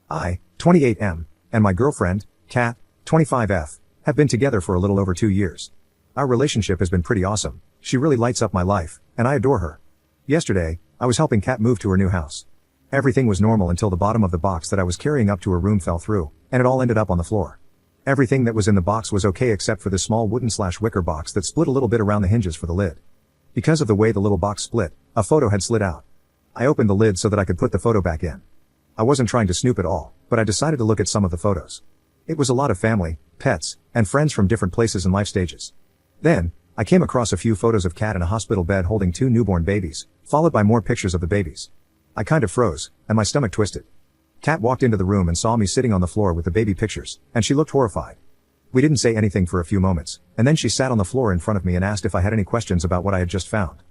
I, 28M, and my girlfriend, Kat, 25F, have been together for a little over 2 years. Our relationship has been pretty awesome. She really lights up my life, and I adore her. Yesterday, I was helping Kat move to her new house. Everything was normal until the bottom of the box that I was carrying up to her room fell through, and it all ended up on the floor. Everything that was in the box was okay except for the small wooden/wicker box that split a little bit around the hinges for the lid. Because of the way the little box split, a photo had slid out. I opened the lid so that I could put the photo back in. I wasn't trying to snoop at all, but I decided to look at some of the photos. It was a lot of family, pets, and friends from different places and life stages. Then, I came across a few photos of Kat in a hospital bed holding 2 newborn babies, followed by more pictures of the babies. I kind of froze, and my stomach twisted. Kat walked into the room and saw me sitting on the floor with the baby pictures, and she looked horrified. We didn't say anything for a few moments, and then she sat on the floor in front of me and asked if I had any questions about what I had just found.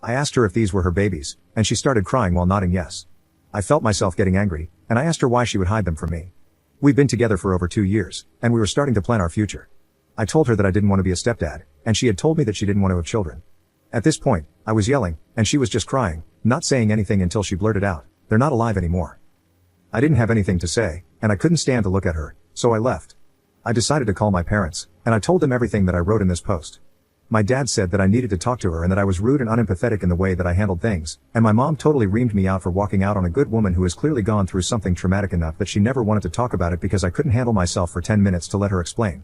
I asked her if these were her babies, and she started crying while nodding yes. I felt myself getting angry, and I asked her why she would hide them from me. We've been together for over 2 years, and we were starting to plan our future. I told her that I didn't want to be a stepdad, and she had told me that she didn't want to have children. At this point, I was yelling, and she was just crying, not saying anything until she blurted out, "They're not alive anymore." I didn't have anything to say, and I couldn't stand to look at her, so I left. I decided to call my parents, and I told them everything that I wrote in this post. My dad said that I needed to talk to her and that I was rude and unempathetic in the way that I handled things, and my mom totally reamed me out for walking out on a good woman who has clearly gone through something traumatic enough that she never wanted to talk about it because I couldn't handle myself for 10 minutes to let her explain.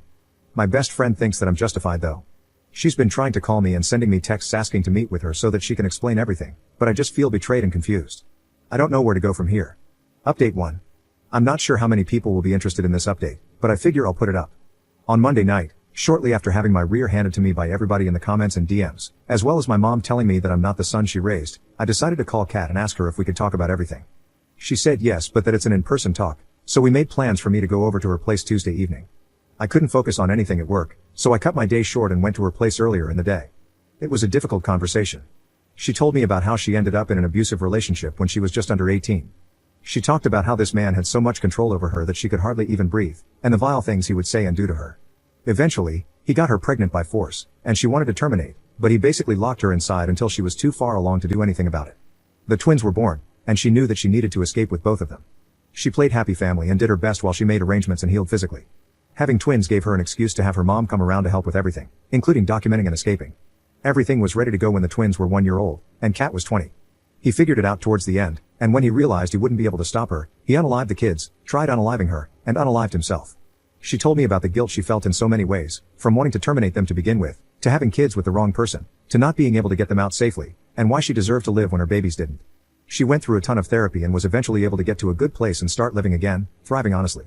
My best friend thinks that I'm justified though. She's been trying to call me and sending me texts asking to meet with her so that she can explain everything, but I just feel betrayed and confused. I don't know where to go from here. Update 1. I'm not sure how many people will be interested in this update, but I figure I'll put it up. On Monday night, shortly after having my rear handed to me by everybody in the comments and DMs, as well as my mom telling me that I'm not the son she raised, I decided to call Kat and ask her if we could talk about everything. She said yes, but that it's an in-person talk, so we made plans for me to go over to her place Tuesday evening. I couldn't focus on anything at work, so I cut my day short and went to her place earlier in the day. It was a difficult conversation. She told me about how she ended up in an abusive relationship when she was just under 18. She talked about how this man had so much control over her that she could hardly even breathe, and the vile things he would say and do to her. Eventually, he got her pregnant by force, and she wanted to terminate, but he basically locked her inside until she was too far along to do anything about it. The twins were born, and she knew that she needed to escape with both of them. She played happy family and did her best while she made arrangements and healed physically. Having twins gave her an excuse to have her mom come around to help with everything, including documenting and escaping. Everything was ready to go when the twins were 1 year old, and Kat was 20. He figured it out towards the end, and when he realized he wouldn't be able to stop her, he unalived the kids, tried unaliving her, and unalived himself. She told me about the guilt she felt in so many ways, from wanting to terminate them to begin with, to having kids with the wrong person, to not being able to get them out safely, and why she deserved to live when her babies didn't. She went through a ton of therapy and was eventually able to get to a good place and start living again, thriving honestly.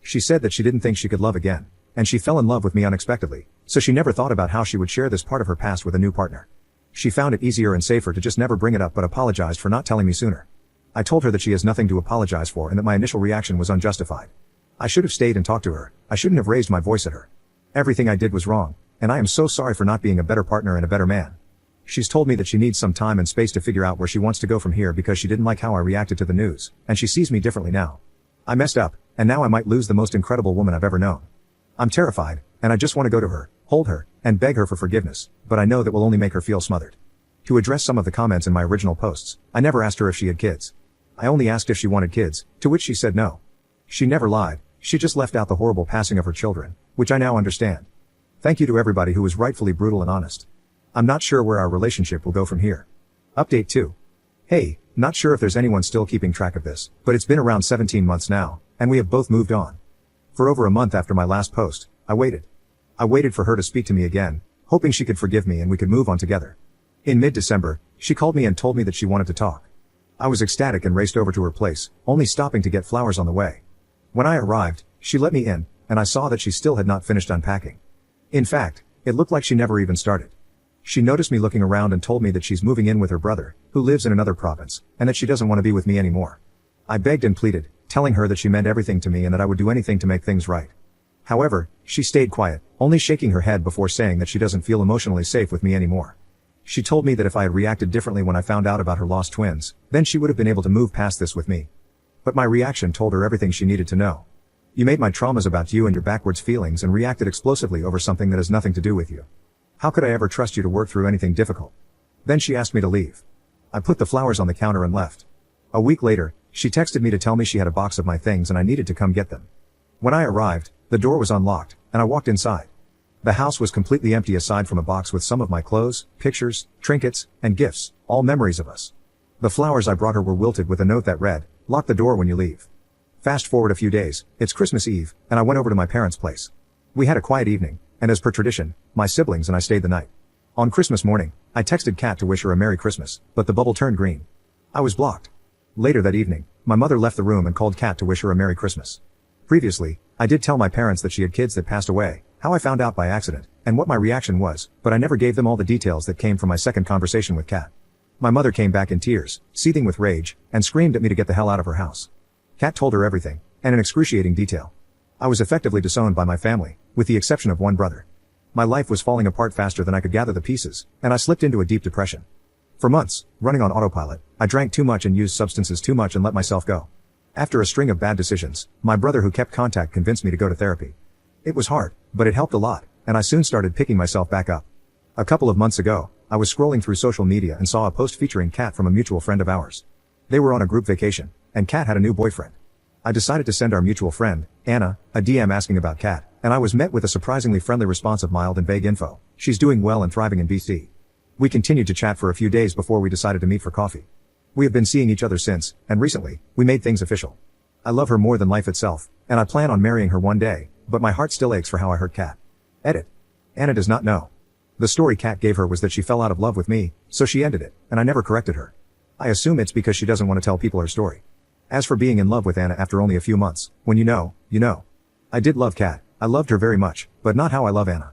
She said that she didn't think she could love again, and she fell in love with me unexpectedly, so she never thought about how she would share this part of her past with a new partner. She found it easier and safer to just never bring it up but apologized for not telling me sooner. I told her that she has nothing to apologize for and that my initial reaction was unjustified. I should have stayed and talked to her. I shouldn't have raised my voice at her. Everything I did was wrong, and I am so sorry for not being a better partner and a better man. She's told me that she needs some time and space to figure out where she wants to go from here because she didn't like how I reacted to the news, and she sees me differently now. I messed up, and now I might lose the most incredible woman I've ever known. I'm terrified, and I just want to go to her, hold her, and beg her for forgiveness, but I know that will only make her feel smothered. To address some of the comments in my original posts, I never asked her if she had kids. I only asked if she wanted kids, to which she said no. She never lied, she just left out the horrible passing of her children, which I now understand. Thank you to everybody who was rightfully brutal and honest. I'm not sure where our relationship will go from here. Update 2. Hey, not sure if there's anyone still keeping track of this, but it's been around 17 months now, and we have both moved on. For over a month after my last post, I waited. I waited for her to speak to me again, hoping she could forgive me and we could move on together. In mid-December, she called me and told me that she wanted to talk. I was ecstatic and raced over to her place, only stopping to get flowers on the way. When I arrived, she let me in, and I saw that she still had not finished unpacking. In fact, it looked like she never even started. She noticed me looking around and told me that she's moving in with her brother, who lives in another province, and that she doesn't want to be with me anymore. I begged and pleaded, telling her that she meant everything to me and that I would do anything to make things right. However, she stayed quiet, only shaking her head before saying that she doesn't feel emotionally safe with me anymore. She told me that if I had reacted differently when I found out about her lost twins, then she would have been able to move past this with me. But my reaction told her everything she needed to know. You made my traumas about you and your backwards feelings and reacted explosively over something that has nothing to do with you. How could I ever trust you to work through anything difficult? Then she asked me to leave. I put the flowers on the counter and left. A week later, She texted me to tell me she had a box of my things and I needed to come get them. When I arrived, the door was unlocked, and I walked inside. The house was completely empty aside from a box with some of my clothes, pictures, trinkets, and gifts, all memories of us. The flowers I brought her were wilted with a note that read, "Lock the door when you leave." Fast forward a few days, it's Christmas Eve, and I went over to my parents' place. We had a quiet evening, and as per tradition, my siblings and I stayed the night. On Christmas morning, I texted Kat to wish her a Merry Christmas, but the bubble turned green. I was blocked. Later that evening, my mother left the room and called Kat to wish her a Merry Christmas. Previously, I did tell my parents that she had kids that passed away, how I found out by accident, and what my reaction was, but I never gave them all the details that came from my second conversation with Kat. My mother came back in tears, seething with rage, and screamed at me to get the hell out of her house. Kat told her everything, and in excruciating detail. I was effectively disowned by my family, with the exception of one brother. My life was falling apart faster than I could gather the pieces, and I slipped into a deep depression. For months, running on autopilot, I drank too much and used substances too much and let myself go. After a string of bad decisions, my brother who kept contact convinced me to go to therapy. It was hard, but it helped a lot, and I soon started picking myself back up. A couple of months ago, I was scrolling through social media and saw a post featuring Kat from a mutual friend of ours. They were on a group vacation, and Kat had a new boyfriend. I decided to send our mutual friend, Anna, a DM asking about Kat, and I was met with a surprisingly friendly response of mild and vague info. She's doing well and thriving in BC. We continued to chat for a few days before we decided to meet for coffee. We have been seeing each other since, and recently, we made things official. I love her more than life itself, and I plan on marrying her one day, but my heart still aches for how I hurt Kat. Edit. Anna does not know. The story Kat gave her was that she fell out of love with me, so she ended it, and I never corrected her. I assume it's because she doesn't want to tell people her story. As for being in love with Anna after only a few months, when you know, you know. I did love Kat, I loved her very much, but not how I love Anna.